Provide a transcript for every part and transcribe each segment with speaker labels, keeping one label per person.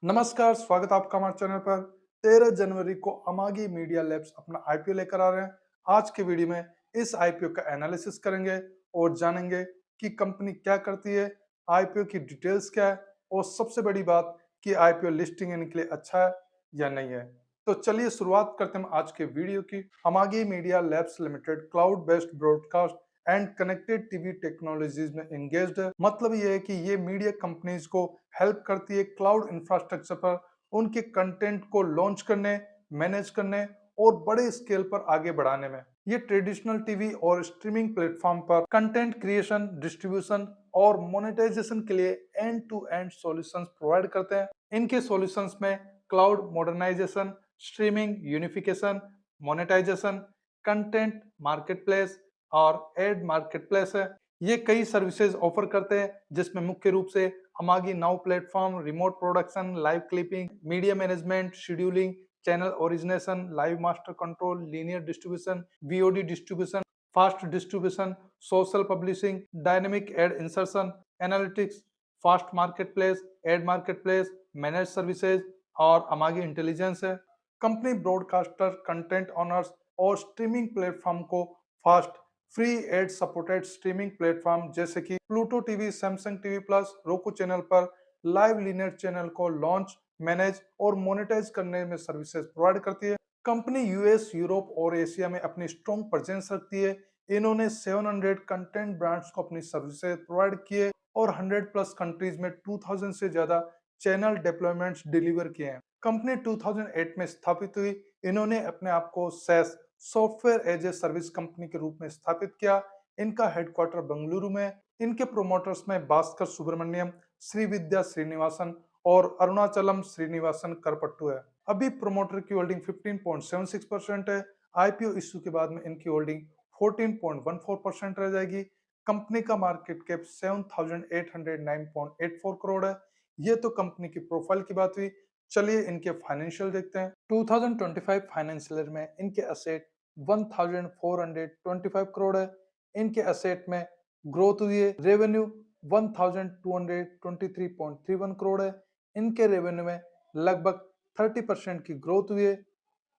Speaker 1: नमस्कार, स्वागत है आपका हमारे चैनल पर। 13 जनवरी को अमागी मीडिया लैब्स अपना आईपीओ लेकर आ रहे हैं। आज के वीडियो में इस आईपीओ का एनालिसिस करेंगे और जानेंगे कि कंपनी क्या करती है, आईपीओ की डिटेल्स क्या है और सबसे बड़ी बात कि आईपीओ लिस्टिंग इनके लिए अच्छा है या नहीं है। तो चलिए शुरुआत करते हैं हम आज के वीडियो की। Amagi media labs limited cloud based broadcast and connected TV technologies में एंगेज्ड है। मतलब ये है कि ये मीडिया कंपनीज को हेल्प करती है क्लाउड इंफ्रास्ट्रक्चर पर उनके कंटेंट को लॉन्च करने, मैनेज करने और बड़े स्केल पर आगे बढ़ाने में। ये ट्रेडिशनल टीवी और स्ट्रीमिंग प्लेटफॉर्म पर कंटेंट क्रिएशन, डिस्ट्रीब्यूशन और मोनेटाइजेशन के लिए end to end solutions provide करते हैं। इनके सॉल्यूशंस में cloud modernisation, streaming unification, monetisation, content marketplace और एड मार्केटप्लेस है। ये कई सर्विसेज ऑफर करते हैं जिसमें मुख्य रूप से Amagi now platform, remote production, live clipping, media management, scheduling, channel origination, live master control, linear distribution, VOD distribution, fast distribution, social publishing, dynamic ad insertion, analytics, fast marketplace, ad marketplace, manage services और Amagi intelligence है। Company broadcaster, content owners और streaming platform को fast free ad supported streaming platform जैसे कि Pluto TV, Samsung TV plus, roku channel पर live linear channel को launch, manage और monetise करने में सर्विसेज प्रोवाइड करती है। कंपनी यूएस, यूरोप और एशिया में अपनी स्ट्रॉन्ग प्रेजेंस रखती है। इन्होंने 700 कंटेंट ब्रांड्स को अपनी सर्विसेज प्रोवाइड किए और 100 प्लस कंट्रीज में 2000 से ज्यादा चैनल डिप्लॉयमेंट्स डिलीवर किए हैं। कंपनी 2008 में स्थापित हुई। इन्होंने अपने आप को SaaS software as a service company के रूप में स्थापित किया। इनका हेडक्वार्टर बेंगलुरु में। इनके प्रोमोटर्स में भास्कर सुब्रमण्यम, श्रीविद्या श्रीनिवासन और अरुणाचलम श्रीनिवासन करपट्टू है। अभी प्रोमोटर की होल्डिंग 15.76% है। आईपीओ इश्यू के बाद में इनकी होल्डिंग 14.14% रह जाएगी। कंपनी का मार्केट कैप 7,809.84 करोड़ है। ये तो कंपनी की प्रोफाइल की बात हुई। चलिए इनके फाइनेंशियल देखते हैं। 2025 फाइनेंशियल ईयर में इनके असेट 1425 करोड़ है। इनके असेट में ग्रोथ हुई है। रेवेन्यू 1223.31 करोड़ है। इनके रेवेन्यू में लगभग 30% की ग्रोथ हुई है।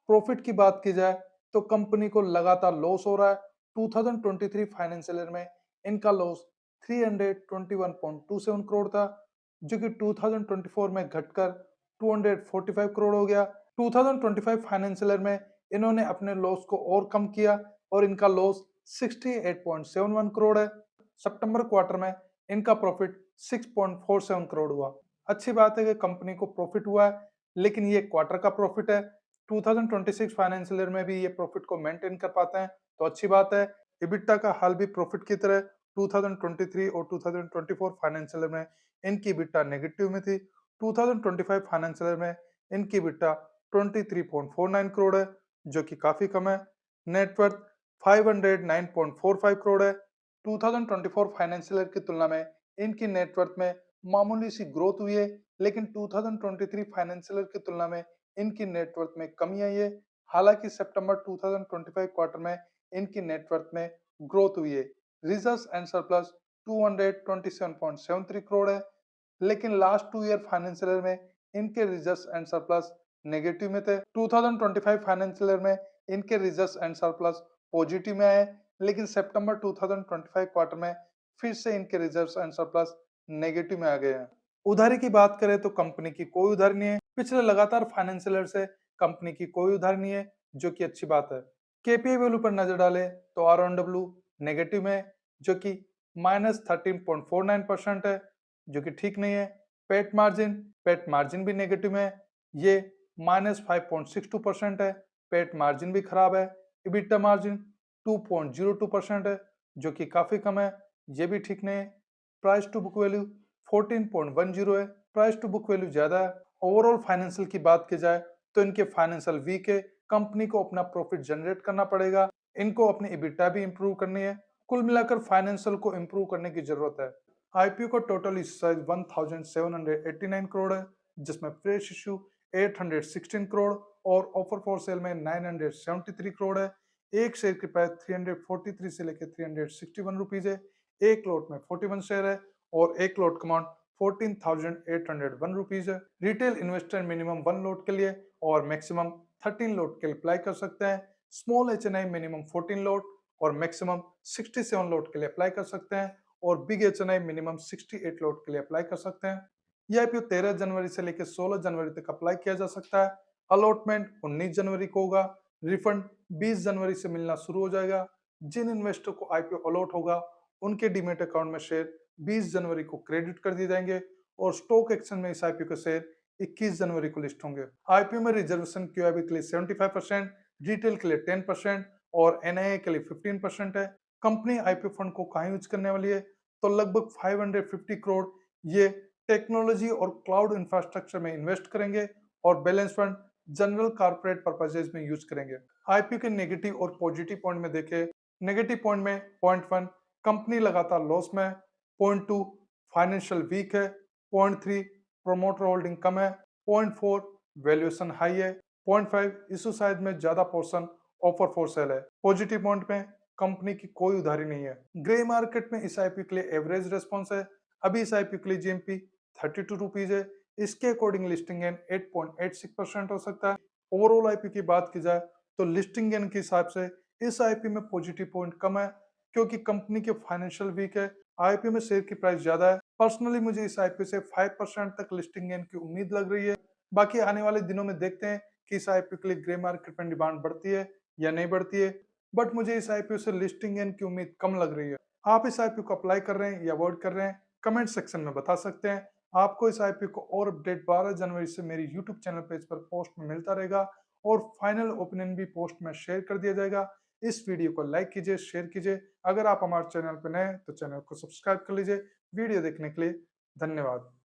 Speaker 1: प्रॉफिट की बात की जाए तो कंपनी को लगातार लॉस हो रहा है। 2023 फाइनेंशियल ईयर में इनका लॉस 321.27 करोड़ था, जो कि 2024 में घटकर 245 करोड़ हो गया। 2025 फाइनेंशियल ईयर में इन्होंने अपने लॉस को और कम किया और इनका लॉस 68.71 करोड़ है। सितंबर क्वार्टर में इनका प्रॉफिट 6.47 करोड़ हुआ। अच्छी बात है कि कंपनी को प्रॉफिट हुआ है, लेकिन ये क्वार्टर का प्रॉफिट है। 2026 फाइनेंशियल ईयर में भी ये प्रॉफिट को मेंटेन कर पाते हैं तो अच्छी बात है। इबिटा का हाल भी प्रॉफिट की तरह 2023 और 2024 फाइनेंशियल ईयर में इनकी इबिटा नेगेटिव में थी। 2025 फाइनेंशियल ईयर में इनकी इबिटा 23.49 करोड़ है, जो कि काफी कम है। नेटवर्थ 509.45 करोड़ है। 2024 फाइनेंशियल ईयर की तुलना में इनकी नेटवर्थ में मामूली सी ग्रोथ हुई है, लेकिन 2023 फाइनेंशियल ईयर की तुलना में इनकी नेटवर्थ में कमी आई है। हालांकि सितंबर 2025 क्वार्टर में इनकी नेटवर्थ में ग्रोथ हुई है। रिजर्व्स एंड सरप्लस 227.73 करोड़ है, लेकिन लास्ट 2 ईयर फाइनेंशियल ईयर में इनके रिजर्व्स एंड सरप्लस नेगेटिव में थे। 2025 फाइनेंशियल ईयर में इनके रिजर्व्स एंड सरप्लस पॉजिटिव में आए, लेकिन सितंबर 2025 क्वार्टर में फिर से इनके रिजर्व्स एंड सरप्लस नेगेटिव में आ गए हैं। उधारी की बात करें तो कंपनी की कोई उधारी नहीं है। पिछले लगातार फाइनेंशियल ईयर से कंपनी की कोई उधारी नहीं है, जो कि अच्छी बात है। केपीआई वैल्यू पर नजर डालें तो आरओडब्ल्यू नेगेटिव में है, जो कि -13.49% है, जो कि ठीक नहीं है। पेट मार्जिन भी नेगेटिव में है, ये -5.62% है। पेट मार्जिन भी खराब है। इबिटा मार्जिन 2.02% है, जो कि काफी कम है, ये भी ठीक नहीं है। प्राइस टू बुक वैल्यू 14.10 है, प्राइस टू बुक वैल्यू ज्यादा है। ओवरऑल फाइनेंशियल की बात की जाए तो इनके फाइनेंशियल वीक है। कंपनी को अपना प्रॉफिट जनरेट करना पड़ेगा, इनको अपनी इबिटा भी इंप्रूव करनी है। कुल मिलाकर फाइनेंशियल को इंप्रूव करने की जरूरत है। आईपीओ का टोटल इशू साइज 1789 करोड़ है, जिसमें फ्रेश इशू 816 करोड़ और ऑफर फॉर सेल में 973 करोड़ है। एक शेयर की प्राइस 343 से लेकर 361 रुपीज है। एक लॉट में 41 शेयर है और एक लॉट का अमाउंट 14,801 रुपीज है। रिटेल इन्वेस्टर मिनिमम 1 लोट के लिए और मैक्सिमम 13 लोट के लिए अप्लाई कर सकते हैं। स्मॉल HNI मिनिमम 14 लोट और मैक्सिमम 67 लोट के लिए अप्लाई कर सकते हैं और बिग HNI मिनिमम 68 लोट के लिए अप्लाई कर सकते हैं। यह IPO 13 जनवरी से लेकर 16 जनवरी तक अप्लाई किया जा सकता है। अलॉटमेंट 19 जनवरी को होगा। रिफंड 20 जनवरी से मिलना शुरू हो जाएगा। जिन इन्वेस्टर को IPO अलॉट होगा उनके डीमेट अकाउंट में शेयर 20 जनवरी को क्रेडिट कर दिए जाएंगे और स्टॉक एक्सचेंज में इस IPO के शेयर 21 जनवरी को लिस्ट होंगे। IPO में रिजर्वेशन QIB के लिए 75%, रिटेल के लिए 10% और NIA के लिए 15% है। कंपनी IPO फंड को कहाँ यूज करने वाली है, तो लगभग 550 करोड़ ये टेक्नोलॉजी और क्लाउड इंफ्रास्ट्रक्चर में इन्वेस्ट करेंगे और balance fund general corporate purposes में यूज करेंगे। IPO के नेगेटिव और पॉजिटिव पॉइंट में देखें, नेगेटिव पॉइंट में पॉइंट 1 कंपनी लगातार लॉस में है, पॉइंट 2 फाइनेंशियल वीक है, पॉइंट 3 प्रोमोटर होल्डिंग कम है, पॉइंट 4 वैल्यूएशन हाई है, पॉइंट 5 इशू साइज में ज्यादा पोर्शन ऑफर फॉर सेल है। पॉजिटिव पॉइंट में कंपनी की कोई उधारी नहीं है। ग्रे मार्केट में इस IPO के लिए एवरेज रेस्पॉन्स है। अभी इस IPO के लिए GMP 32 रुपीज है। इसके अकॉर्डिंग लिस्टिंग गेन 8.86% हो सकता है। ओवरऑल IPO की बात की जाए तो लिस्टिंग गेन के हिसाब से इस IPO में पॉजिटिव पॉइंट कम है क्योंकि कंपनी के फाइनेंशियल वीक है। IPO में शेयर की प्राइस ज्यादा है। पर्सनली मुझे इस IPO से 5% तक लिस्टिंग गेन की उम्मीद लग रही है। बाकी आने वाले दिनों में देखते हैं कि इस IPO के लिए ग्रे मार्केट में डिमांड बढ़ती है या नहीं बढ़ती है, बट मुझे इस IPO से लिस्टिंग गेन की उम्मीद कम लग रही है। आप इस IPO को अप्लाई कर रहे हैं या अवॉइड कर रहे हैं, कमेंट सेक्शन में बता सकते हैं। आपको इस IPO को और अपडेट 12 जनवरी से मेरी यूट्यूब चैनल पेज पर पोस्ट में मिलता रहेगा और फाइनल ओपिनियन भी पोस्ट में शेयर कर दिया जाएगा। इस वीडियो को लाइक कीजिए, शेयर कीजिए। अगर आप हमारे चैनल पर नए हैं तो चैनल को सब्सक्राइब कर लीजिए। वीडियो देखने के लिए धन्यवाद।